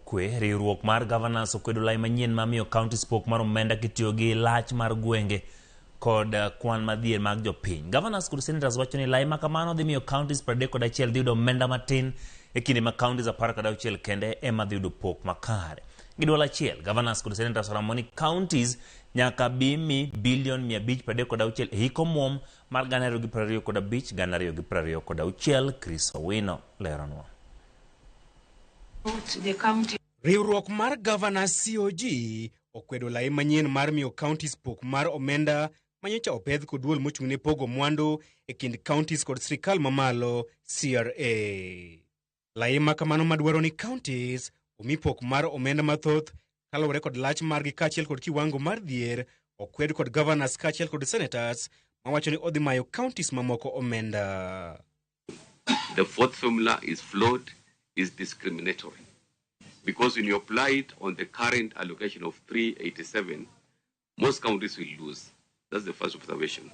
kwe riwruok mar governors okwedo lai manyien mamiyo county spoke mar omenda kitiyo gi lach mar gwenge kod kwan madhier mag jopiny. Governors kod senators wacho ni lai makamano dhi miyo counties 31 dhi yudo omenda matin e kinde ma counties 16 kende ema dhi yudo pok makare. Gi duol achiel, governors kod senators oramo ni counties nyaka bimi bilion 536 e hiko muom mar 2025-2026. Chris Owino leronwa. Riwruok mar Governors COG okwedo lai manyien mar miyo counties pok mar omenda manyocha opedh kod duol mochung'ne pogo mwandu e kind counties kod sirikal mamalo CRA. Lai makamano madwaro ni counties omi pok mar omenda mathoth kaluwore kod lach margi kaachiel kod kiwango mar dhier okwed kod governors kaachiel kod senators mawacho ni odhi mayo counties mamoko omenda. The fourth formula is flawed, is discriminatory. Because when you apply it on the current allocation of 387, most counties will lose. That's the first observation.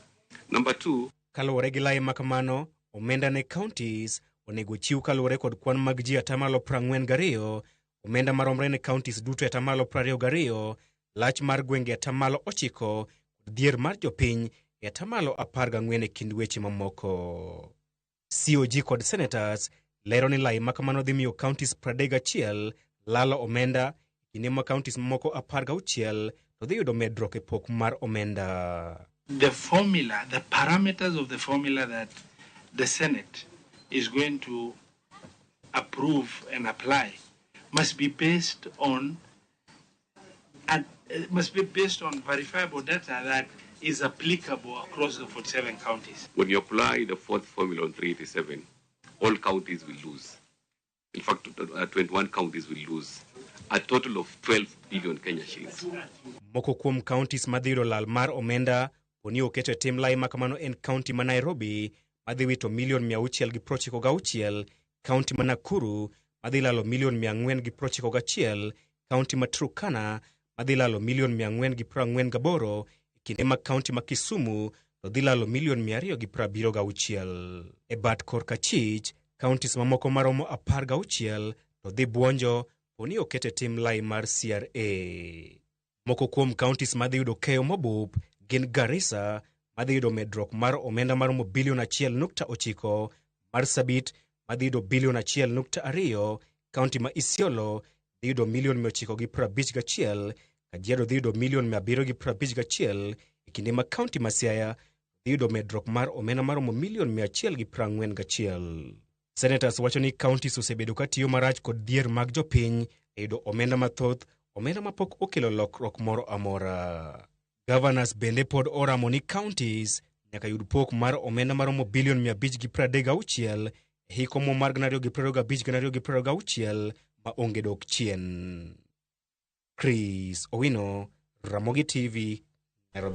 Number two, kaluwore gi lai makamano, omenda ne counties onego chiw kaluwore kod kwan mag ji 42, omenda maromre ne counties duto 22, lach mar gwenge 9, kod dhier mar jopiny 14 e kind weche mamoko. COG kod senators lero ni lai makamano dhi miyo counties 31 lalo omenda kinde ma counties mamoko 16 to dhi yudo medruok e pok mar omenda. The formula, the parameters of the formula that the Senate is going to approve and apply must be based on verifiable data that is applicable across the 47 counties. when you apply the fourth formula on 387, all counties will lose. In fact, 21 counties will lose a total of 12 billion Kenya shillings. Moko kuom counties madhiro lal mar omenda poni oketo tim lai makamano en county ma Nairobi madhi wito milion 696, county ma Nakuru madhi lalo milion 491, county ma Turkana madhi lalo milion 448, kinde ma county ma Kisumu to dhi lalo milion 276. E bat korka chich, counties mamoko maromo 16 to dhi buonjo poni okete tim lai mar CRA. Moko kuom counties madhi yudo keyo mobup gin Garissa madhi yudo medruok mar omenda maromo bilion 1.9, Marsabit madhi yudo bilion 1.2, county ma Isiolo dhi yudo milion 951, Kajiado dhi yudo milion 751, e kinde ma county ma Siaya dhi yudo medruok mar omenda maromo milion 141. Senators wacho ni counties osebedo katiyo marach kod dhier mag jopiny e yudo omenda mathoth, omenda mapok okelo lokruok moro amora. Governors bende pod oramo ni counties nyaka yud pok mar omenda maromo bilion 536 e hiko mo mar 2025-2026 ma onge dok chien. Chris Owino, Ramogi TV, Nairobi.